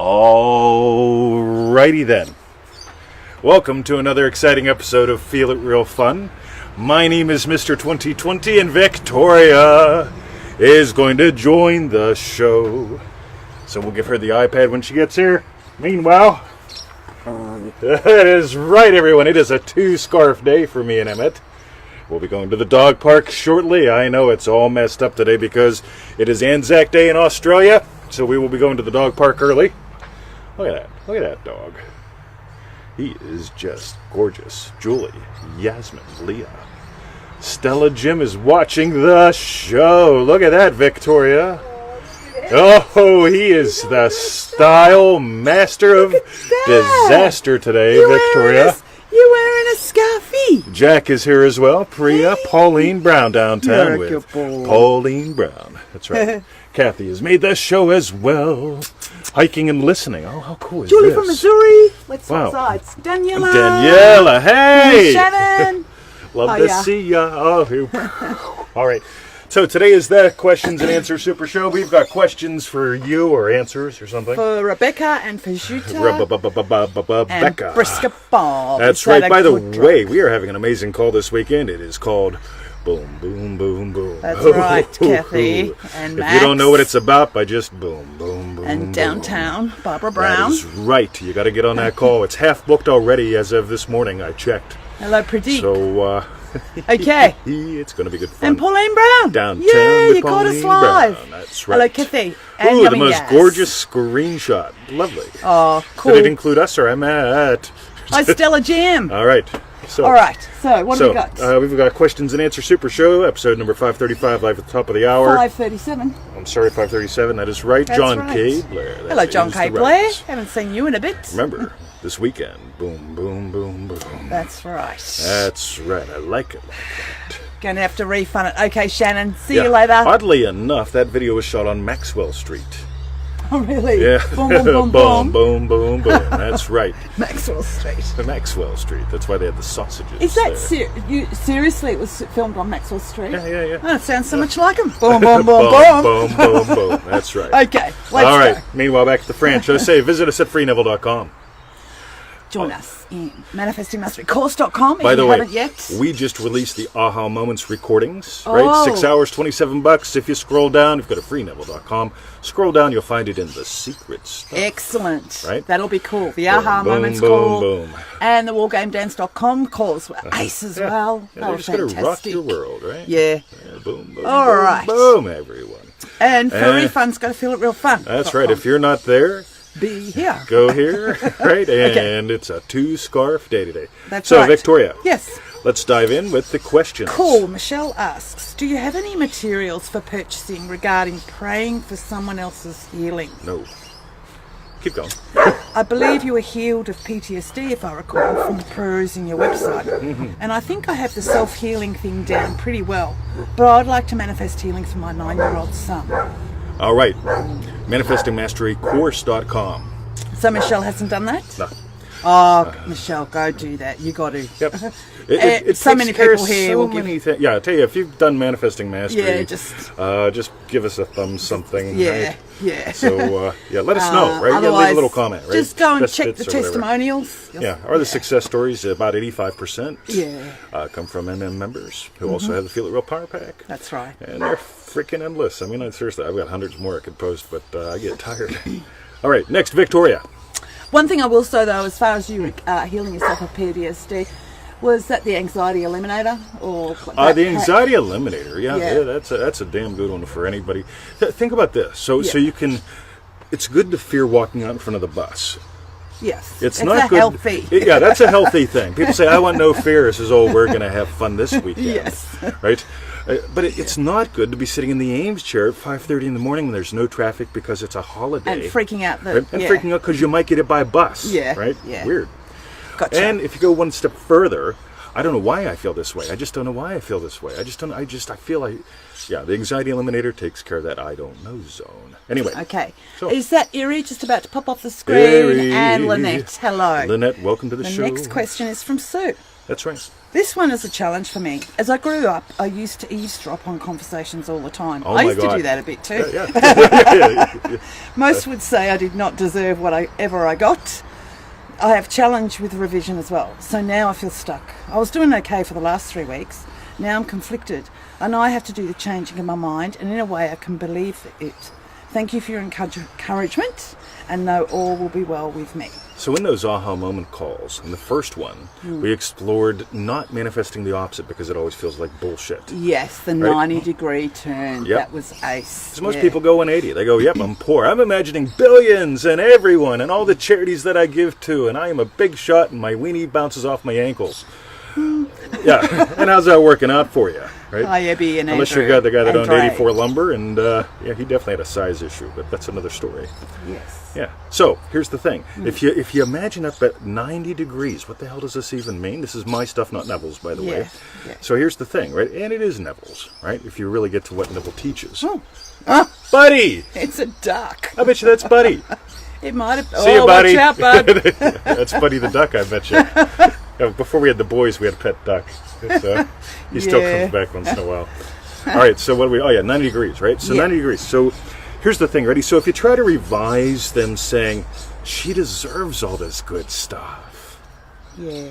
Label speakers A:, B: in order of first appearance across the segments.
A: Alrighty then. Welcome to another exciting episode of Feel It Real Fun. My name is Mr. 2020 and Victoria is going to join the show. So we'll give her the iPad when she gets here. Meanwhile, that is right, everyone. It is a two-scarf day for me and Emmett. We'll be going to the dog park shortly. I know it's all messed up today because it is Anzac Day in Australia. So we will be going to the dog park early. Look at that. Look at that dog. He is just gorgeous. Julie, Yasmin, Leah. Stella Jim is watching the show. Look at that, Victoria. Oh, he is the style master of disaster today, Victoria.
B: You're wearing a scarfie.
A: Jack is here as well. Priya, Pauline Brown downtown with Pauline Brown. That's right. Kathy has made the show as well. Hiking and listening. Oh, how cool is
B: Julie
A: this?
B: from Missouri. Let's swap sides. Daniela.
A: Daniela, hey.
B: Shannon.
A: Love to see ya. Oh, all right. So today is the questions and answers super show. We've got questions for you or answers or something.
B: For Rebecca and for Jutta.
A: Rebecca.
B: And Brisket Bob.
A: That's right. By the way, we are having an amazing call this weekend. It is called Boom, Boom, Boom, Boom.
B: That's right, Kathy and Max.
A: If you don't know what it's about, by just boom, boom, boom,
B: and downtown,
A: boom.
B: Barbara Brown.
A: That is right. You got to get on that call. It's half booked already as of this morning. I checked.
B: Hello, Pradeep.
A: So,
B: okay.
A: It's going to be good fun.
B: And Pauline Brown.
A: Downtown
B: Yeah,
A: with
B: you caught us
A: Pauline
B: live.
A: Brown. That's right.
B: Hello, Kathy. And
A: Ooh, the most gorgeous screenshot. Lovely.
B: Oh, cool.
A: Did it include us or I'm at?
B: Hi, Stella Jim.
A: All right. So,
B: all right. So, what have we got?
A: We've got Questions and Answer Super Show, episode number 535, live at the top of the hour.
B: 5:37.
A: I'm sorry, 5:37. That is right.
B: That's
A: John
B: right.
A: K. Blair.
B: Hello, John K. Blair. Haven't seen you in a bit.
A: Remember, this weekend, boom, boom, boom, boom.
B: That's right.
A: That's right. I like it like that.
B: Going to have to refund it. Okay, Shannon. See you later.
A: Oddly enough, that video was shot on Maxwell Street.
B: Oh, really?
A: Yeah.
B: Boom, boom, boom,
A: boom, boom, boom, boom. That's right.
B: Maxwell Street.
A: Maxwell Street. That's why they had the sausages.
B: Is that seriously? It was filmed on Maxwell Street.
A: Yeah.
B: Oh, it sounds so much like him. Boom, boom, boom,
A: boom,
B: boom,
A: boom, boom, boom. That's right.
B: Okay. Let's
A: All right.
B: Go.
A: Meanwhile, back to the franchise. Say, visit us at freeneville.com.
B: Join us in manifestingmasterycourse.com
A: By
B: if
A: the
B: you
A: way,
B: haven't yet.
A: we just released the Aha Moments recordings, right? 6 hours, $27. If you scroll down, if you go to freeneville.com, scroll down, you'll find it in the secret stuff.
B: Excellent.
A: Right?
B: That'll be cool. The Aha
A: boom,
B: Moments
A: boom,
B: call.
A: boom.
B: And the wargamedance.com calls were ace as well.
A: Yeah,
B: They
A: we're
B: were
A: just going to rock
B: fantastic.
A: your world, right?
B: Yeah.
A: Boom, boom,
B: All
A: boom,
B: right.
A: boom, everyone.
B: And for refunds, go to Feel It Real Fun.
A: That's right. If you're not there,
B: be here.
A: go here, right? And it's a two-scarf day today.
B: That's
A: so,
B: right.
A: Victoria.
B: Yes.
A: Let's dive in with the questions.
B: Cool. Michelle asks, do you have any materials for purchasing regarding praying for someone else's healing?
A: No. Keep going.
B: I believe you were healed of PTSD, if I recall, from perusing your website. And I think I have the self-healing thing down pretty well. But I'd like to manifest healing for my 9-year-old son.
A: All right. ManifestingMasteryCourse.com.
B: So Michelle hasn't done that?
A: No.
B: Oh, Michelle, go do that. You got to.
A: Yep.
B: It so many people here
A: so
B: will give
A: many things. Yeah, I tell you, if you've done Manifesting Mastery,
B: Yeah,
A: just give us a thumbs something.
B: Yeah,
A: right?
B: yeah.
A: So let us know, right?
B: Otherwise,
A: leave a little comment, right?
B: Just go and
A: Best
B: check
A: bits
B: the
A: or whatever.
B: testimonials.
A: Yeah, or the success stories. About 85%.
B: Yeah.
A: Come from MM members who also have the Feel It Real Power Pack.
B: That's right.
A: And they're freaking endless. I mean, seriously, I've got hundreds more I could post, but I get tired. All right, next, Victoria.
B: One thing I will say, though, as far as you healing yourself of PTSD, was that the anxiety eliminator or
A: The anxiety eliminator, yeah, that's a damn good one for anybody. Think about this. So you can. It's good to fear walking out in front of the bus.
B: Yes,
A: It's not good.
B: healthy.
A: Yeah, that's a healthy thing. People say, "I want no fear." This is, we're going to have fun this weekend,
B: Yes.
A: right? But it's not good to be sitting in the Ames chair at 5:30 in the morning when there's no traffic because it's a holiday.
B: And freaking out.
A: Freaking out because you might get hit by a bus.
B: Yeah.
A: Right?
B: Yeah.
A: Weird.
B: Gotcha.
A: And if you go one step further, I don't know why I feel this way. I just don't know why I feel this way. I feel like, the anxiety eliminator takes care of that I don't know zone. Anyway.
B: Okay.
A: So,
B: is that Erie just about to pop off the screen?
A: Erie.
B: And Lynette, hello.
A: Lynette, welcome to the show.
B: The next question is from Sue.
A: That's right.
B: This one is a challenge for me. As I grew up, I used to eavesdrop on conversations all the time.
A: Oh
B: I
A: my
B: used to
A: God.
B: do that a bit too.
A: Yeah.
B: Most would say I did not deserve whatever I got. I have challenge with revision as well. So now I feel stuck. I was doing okay for the last 3 weeks. Now I'm conflicted. And I have to do the changing of my mind, and in a way I can believe it. Thank you for your encouragement, and know all will be well with me.
A: So in those aha moment calls, in the first one, we explored not manifesting the opposite because it always feels like bullshit.
B: Yes, the
A: Right.
B: 90-degree turn.
A: Yep.
B: That was ace.
A: Because most people go 180. They go, yep, I'm poor. I'm imagining billions and everyone and all the charities that I give to, and I am a big shot and my weenie bounces off my ankles. Yeah, and how's that working out for you, right?
B: Hi, Ebby and
A: Unless
B: Andrew.
A: you're the guy that owned
B: Andre.
A: 84 Lumber, and yeah, he definitely had a size issue, but that's another story.
B: Yes.
A: Yeah. So here's the thing: if you imagine up at 90 degrees, what the hell does this even mean? This is my stuff, not Neville's, by the way.
B: Yeah.
A: So here's the thing, right? And it is Neville's, right? If you really get to what Neville teaches,
B: Oh,
A: Buddy.
B: it's a duck.
A: I bet you that's Buddy.
B: It might have...
A: See you, Buddy.
B: Watch out, bud.
A: That's Buddy the duck, I bet you. Yeah, before we had the boys, we had a pet duck. So he still
B: Yeah.
A: comes back once in a while. All right, so what do we... Oh, yeah, 90 degrees, right? So
B: Yeah.
A: 90 degrees. So here's the thing, ready? So if you try to revise them saying, she deserves all this good stuff,
B: Yeah.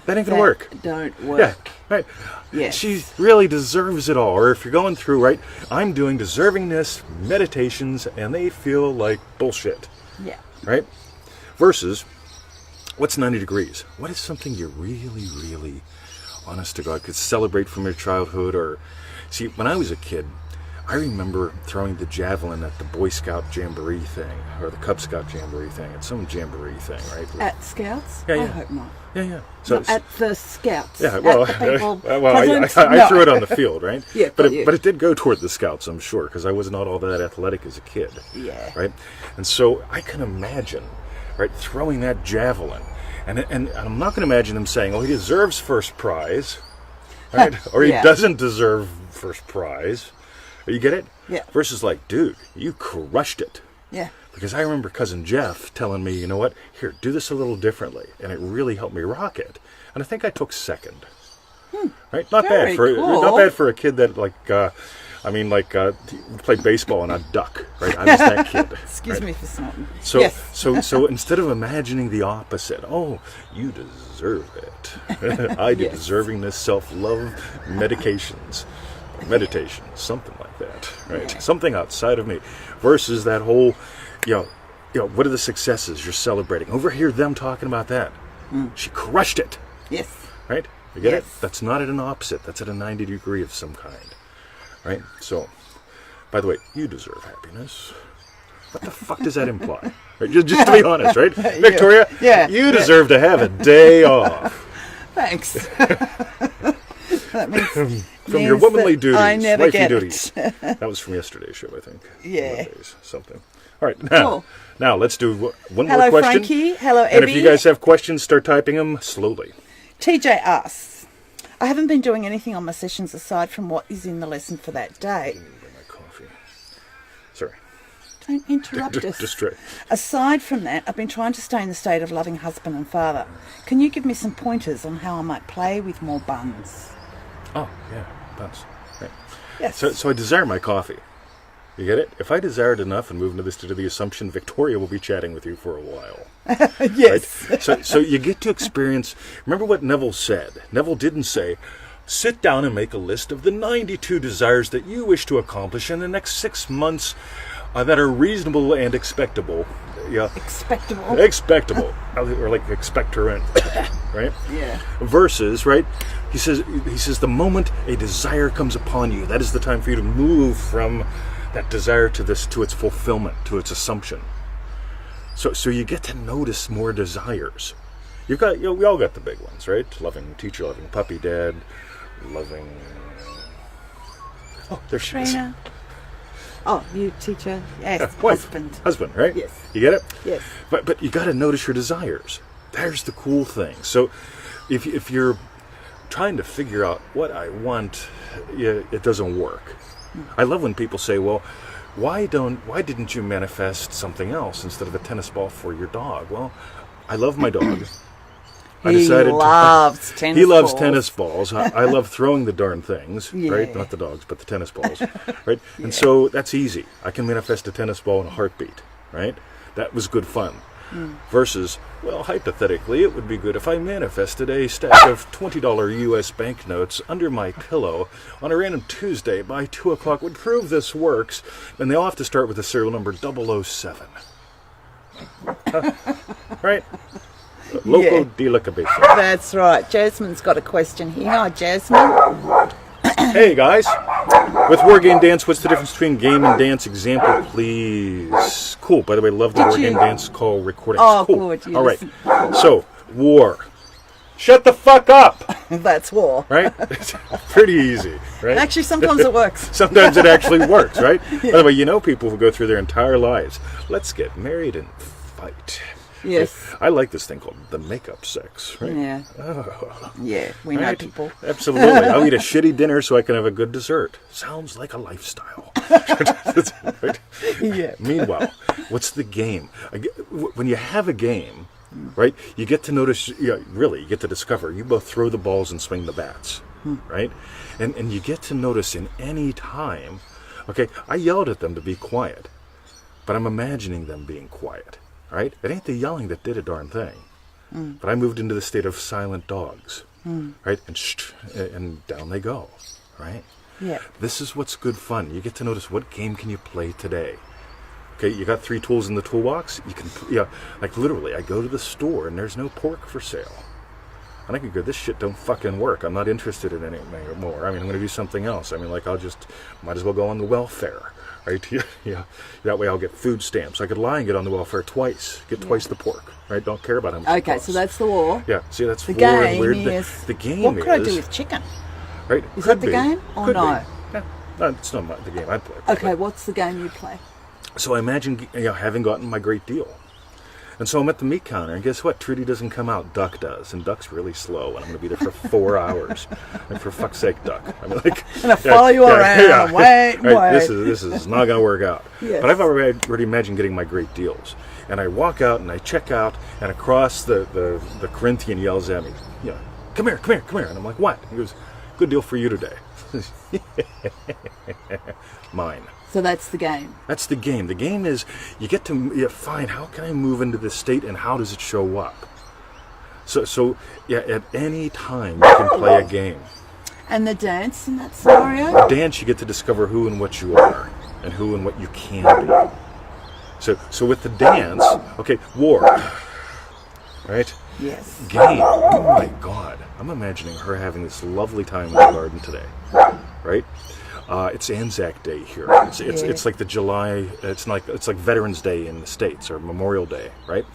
A: that ain't going to work.
B: Don't
A: Yeah,
B: work.
A: right.
B: Yes.
A: She really deserves it all. Or if you're going through, right, I'm doing deservingness meditations and they feel like bullshit,
B: Yeah.
A: right? Versus, what's 90 degrees? What is something you really, really, honest to God, could celebrate from your childhood? Or, see, when I was a kid, I remember throwing the javelin at the Boy Scout Jamboree thing, or the Cub Scout Jamboree thing, at some Jamboree thing, right?
B: At Scouts?
A: Yeah,
B: I
A: yeah.
B: hope not.
A: Yeah. So
B: Not at the Scouts.
A: yeah,
B: At
A: well,
B: the people
A: I
B: present?
A: threw it
B: No.
A: on the field, right?
B: Yeah,
A: but
B: got you.
A: it did go toward the Scouts, I'm sure, because I was not all that athletic as a kid.
B: Yeah.
A: Right, and so I can imagine, right, throwing that javelin, and I'm not going to imagine him saying, "Oh, he deserves first prize," right, or he
B: Yeah.
A: doesn't deserve first prize. You get it?
B: Yeah.
A: Versus like, dude, you crushed it.
B: Yeah.
A: Because I remember Cousin Jeff telling me, you know what, here, do this a little differently. And it really helped me rock it. And I think I took second. Right? Not
B: Very
A: bad for
B: cool.
A: not bad for a kid that played baseball and I'd duck. Right? I was that kid.
B: Excuse
A: right?
B: me for snorting.
A: So,
B: yes.
A: so instead of imagining the opposite, oh, you deserve it. I do
B: Yes.
A: deserving this self-love meditation, something like that, right?
B: Yeah.
A: Something outside of me, versus that whole, you know, what are the successes you're celebrating? Overhear them talking about that. She crushed it,
B: Yes.
A: right? You get it?
B: Yes.
A: That's not at an opposite. That's at a 90 degree of some kind, right? So, by the way, you deserve happiness. What the fuck does that imply? Right? Just to be honest, right? Victoria,
B: Yeah.
A: you deserve to have a day off
B: Thanks. That means
A: from your
B: means
A: womanly
B: that
A: duties,
B: I never
A: wifey
B: get
A: duties.
B: it.
A: That was from yesterday's show, I think.
B: Yeah.
A: Monday's, something. All right, now,
B: Cool.
A: now let's do one
B: Hello,
A: more question.
B: Frankie. Hello,
A: And if you
B: Evie.
A: guys have questions, start typing them slowly.
B: TJ asks, I haven't been doing anything on my sessions aside from what is in the lesson for that day.
A: Bring my coffee. Sorry.
B: Don't interrupt us.
A: Just try.
B: Aside from that, I've been trying to stay in the state of loving husband and father. Can you give me some pointers on how I might play with more buns?
A: Oh, yeah, buns. Right.
B: Yes.
A: So I desire my coffee. You get it? If I desire it enough and move into this to the assumption, Victoria will be chatting with you for a while.
B: yes.
A: Right? So you get to experience. Remember what Neville said. Neville didn't say, sit down and make a list of the 92 desires that you wish to accomplish in the next 6 months that are reasonable and expectable. Yeah. Expectable. Or like expectorant. Right?
B: Yeah.
A: Versus, right? He says the moment a desire comes upon you, that is the time for you to move from that desire to its fulfillment, to its assumption. So you get to notice more desires. We all got the big ones, right? Loving teacher, loving puppy dad, loving. Oh, there she is.
B: Trainer. Oh, you teacher. Yes.
A: Yeah, wife, husband, right?
B: Yes.
A: You get it?
B: Yes.
A: But you got to notice your desires. There's the cool thing. So if you're trying to figure out what I want, it doesn't work. I love when people say, well, why didn't you manifest something else instead of a tennis ball for your dog? Well, I love my dog. I decided
B: loves tennis
A: he loves
B: balls.
A: tennis balls. I love throwing the darn things, right?
B: Yeah.
A: Not the dogs, but the tennis balls, right? And so that's easy. I can manifest a tennis ball in a heartbeat, right? That was good fun. Versus, well, hypothetically, it would be good if I manifested a stack of $20 U.S. banknotes under my pillow on a random Tuesday by 2 o'clock would prove this works, and they all have to start with the serial number 007. Right? Loco de la cabeza.
B: That's right. Jasmine's got a question here. Hi, Jasmine.
A: Hey, guys. With War Game Dance, what's the difference between game and dance? Example, please. Cool. By the way, love the
B: Did
A: War
B: you-
A: Game Dance call recordings.
B: Oh,
A: cool.
B: good. You
A: All right.
B: listen.
A: So, war. Shut the fuck up.
B: That's war.
A: Right? It's pretty easy, right?
B: Actually, sometimes it works.
A: Sometimes it actually works, right? By the way, you know people who go through their entire lives. Let's get married and fight.
B: Yes.
A: I like this thing called the makeup sex, right?
B: Yeah. Yeah, we know
A: Right?
B: people.
A: Absolutely. I'll eat a shitty dinner so I can have a good dessert. Sounds like a lifestyle. Right?
B: Yeah.
A: Meanwhile, what's the game? When you have a game, right, you get to notice, really, you get to discover, you both throw the balls and swing the bats, right? And you get to notice in any time, okay, I yelled at them to be quiet, but I'm imagining them being quiet, right? It ain't the yelling that did a darn thing. But I moved into the state of silent dogs, right? And down they go, right?
B: Yeah.
A: This is what's good fun. You get to notice what game can you play today. Okay, you got 3 tools in the toolbox. You can, like literally, I go to the store and there's no pork for sale. And I can go, this shit don't fucking work. I'm not interested in it anymore. I mean, I'm going to do something else. I mean, like, might as well go on the welfare, right? Yeah. That way I'll get food stamps. I could lie and get on the welfare twice. Get twice the pork, right? Don't care about how much it
B: Okay,
A: costs.
B: so that's the war.
A: Yeah, see, that's
B: The
A: war and
B: game
A: weird.
B: is...
A: The game
B: what could I
A: is...
B: do with chicken?
A: Right?
B: Is
A: Could
B: that the
A: be.
B: game or
A: Could
B: no?
A: be. Yeah. No, it's not the game I play.
B: Okay, what's the game you play?
A: So I imagine having gotten my great deal. And so I'm at the meat counter, and guess what? Trudy doesn't come out. Duck does. And Duck's really slow, and I'm going to be there for 4 hours. And for fuck's sake, Duck. I mean, like...
B: And I follow you around. Wait.
A: Right, this is not going to work out.
B: Yes.
A: But I've already imagined getting my great deals. And I walk out, and I check out, and across the Corinthian yells at me, come here. And I'm like, what? He goes, good deal for you today. Mine.
B: So that's the game.
A: That's the game. The game is you get to find how can I move into this state and how does it show up. So at any time you can play a game.
B: And the dance in that scenario?
A: Dance, you get to discover who and what you are and who and what you can be. So with the dance, okay, war, right?
B: Yes.
A: Game. Oh my God! I'm imagining her having this lovely time in the garden today, right? It's Anzac Day here. It's like the July. It's like Veterans Day in the States or Memorial Day, right?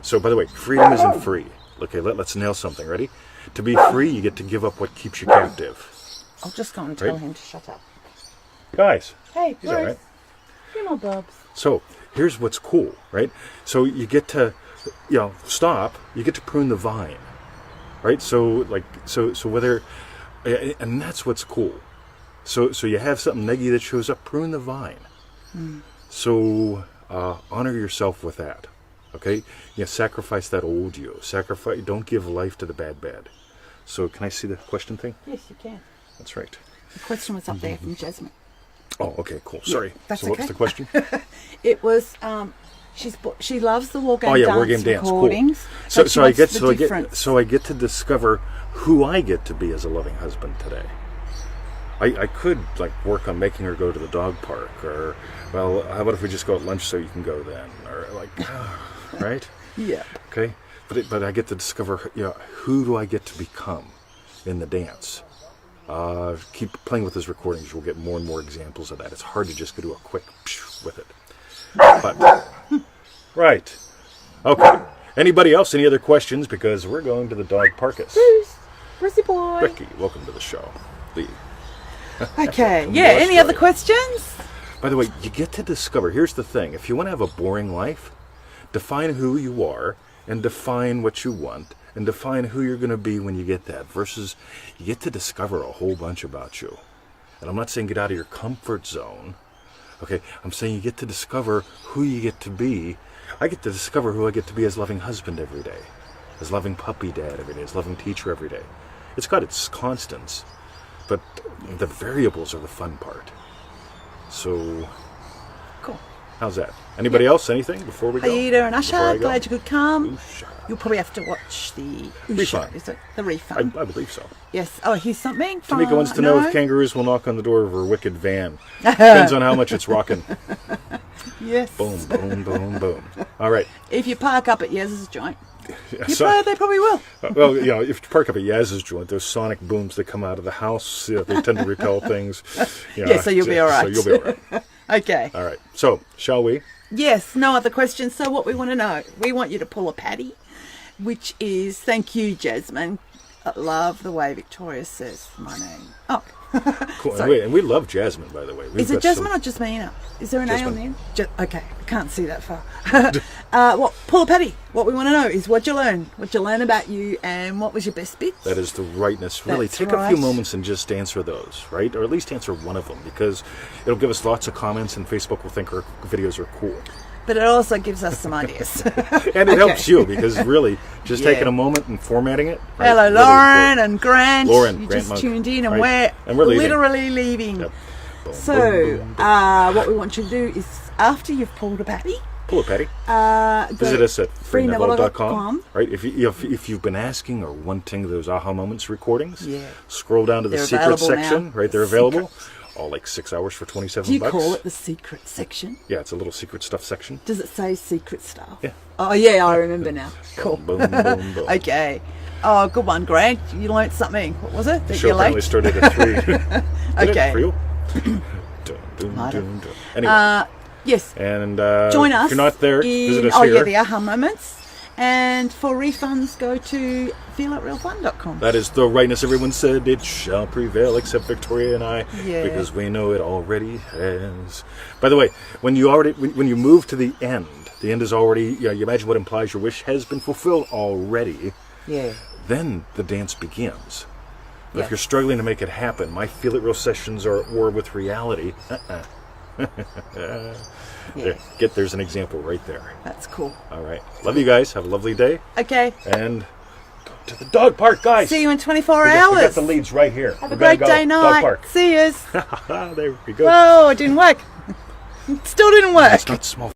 A: So by the way, freedom isn't free. Okay, let's nail something. Ready? To be free, you get to give up what keeps you captive.
B: I'll just go and tell
A: Right.
B: him to shut up.
A: Guys,
B: Hey,
A: he's all right.
B: Come on, Bubs.
A: So here's what's cool, right? So you get to, stop. You get to prune the vine, right? So whether, and that's what's cool. So you have something neggy that shows up, prune the vine. So honor yourself with that, okay? Sacrifice that old you. Don't give life to the bad. So can I see the question thing?
B: Yes, you can.
A: That's right.
B: The question was up there from Jasmine.
A: Oh, okay, cool. Sorry.
B: that's
A: so what was
B: okay.
A: the question?
B: It was she loves the war game
A: Oh yeah,
B: dance
A: War Game Dance.
B: recordings.
A: Cool.
B: but she wants the
A: I
B: difference.
A: get to discover who I get to be as a loving husband today. I could work on making her go to the dog park, or well, how about if we just go at lunch so you can go then, or right?
B: Yeah.
A: Okay, but I get to discover who do I get to become in the dance. Keep playing with those recordings. You'll get more and more examples of that. It's hard to just go do a quick psh with it. But right, okay. Anybody else? Any other questions? Because we're going to the dog parkus.
B: Bruce, Brucey boy.
A: Ricky, welcome to the show. Lee.
B: Okay.
A: From
B: Yeah.
A: your
B: Any other
A: story.
B: questions?
A: By the way, you get to discover. Here's the thing: if you want to have a boring life, define who you are and define what you want. And define who you're going to be when you get that, versus you get to discover a whole bunch about you. And I'm not saying get out of your comfort zone. Okay, I'm saying you get to discover who you get to be. I get to discover who I get to be as loving husband every day. as loving puppy dad every day, as loving teacher every day. It's got its constants, but the variables are the fun part. So,
B: Cool.
A: how's that? Anybody else? Anything before we go?
B: Haida and
A: Before I
B: Usher,
A: go?
B: glad you could come.
A: Usha.
B: You'll probably have to watch the
A: Refund.
B: Usher, is it? The refund.
A: I believe so.
B: Yes. Oh, here's something.
A: Tamika wants to know
B: No?
A: if kangaroos will knock on the door of her wicked van. Depends on how much it's rocking.
B: Yes.
A: Boom, boom, boom, boom. All right.
B: If you park up at Yez's joint,
A: So-
B: they probably will.
A: well, you know, if you park up at Yaz's joint, those sonic booms that come out of the house, they tend to repel things. You know,
B: Yeah, so you'll be all right.
A: So you'll be all right.
B: Okay.
A: All right. So, shall we?
B: Yes, no other questions. So what we want to know, we want you to pull a Paddy, which is, thank you, Jasmine. I love the way Victoria says my name. Oh,
A: Cool.
B: Sorry.
A: And we love Jasmine, by the way. We've
B: is it
A: got
B: Jasmine
A: some-
B: or Jasmina? Is there an A on
A: Jasmine.
B: the end? Okay, I can't see that far. Pull a Paddy. What we want to know is what you learn about you, and what was your best bit?
A: That is the rightness. Really,
B: That's
A: take a
B: right.
A: few moments and just answer those, right? Or at least answer one of them, because it'll give us lots of comments, and Facebook will think our videos are cool.
B: But it also gives us some ideas.
A: And it helps you, because really, just
B: Yeah.
A: taking a moment and formatting it. right,
B: Hello,
A: really
B: Lauren
A: important.
B: and Grant.
A: Lauren,
B: you
A: Grant
B: just
A: Monk,
B: tuned in, and
A: right.
B: we're,
A: And we're leaving.
B: literally leaving.
A: Yep. Boom,
B: So,
A: boom, boom, boom.
B: what we want you to do is, after you've pulled a Paddy,
A: Pull a Paddy.
B: go
A: Visit us at
B: freenevilla.com.
A: freenevilla.com. Right? If you've been asking or wanting those aha moments recordings,
B: Yeah.
A: scroll down to the
B: They're
A: secret
B: available
A: section.
B: now.
A: Right, they're
B: The
A: available. All like 6 hours for $27.
B: Do you call it the secret section?
A: Yeah, it's a little secret stuff section.
B: Does it say secret stuff?
A: Yeah.
B: Oh, yeah, I remember now. Cool.
A: Boom, boom, boom, boom.
B: Okay. Oh, good one, Grant. You learnt something. What was it?
A: The
B: That
A: show
B: you're
A: apparently
B: late?
A: started at 3. Did
B: Okay.
A: it for you? Dun, dun,
B: I
A: dun,
B: don't-
A: dun. Anyway,
B: Yes.
A: and
B: Join us.
A: if you're not there, visit us
B: Oh,
A: here.
B: yeah, the aha moments. And for refunds, go to feelitrealfun.com.
A: That is the rightness everyone said it shall prevail, except Victoria and I,
B: Yeah.
A: because we know it already has. By the way, when you move to the end is already, you imagine what implies your wish has been fulfilled already.
B: Yeah.
A: Then the dance begins. But
B: Yes.
A: if you're struggling to make it happen, my Feel It Real sessions are at war with reality.
B: Yeah.
A: There's an example right there.
B: That's cool.
A: All right. Love you guys. Have a lovely day.
B: Okay.
A: And go to the dog park, guys.
B: See you in 24
A: We
B: hours.
A: got the leads right here.
B: Have a great day, night.
A: Dog park.
B: See yous.
A: There we go.
B: Oh, it didn't work. Still didn't work.
A: It's not small.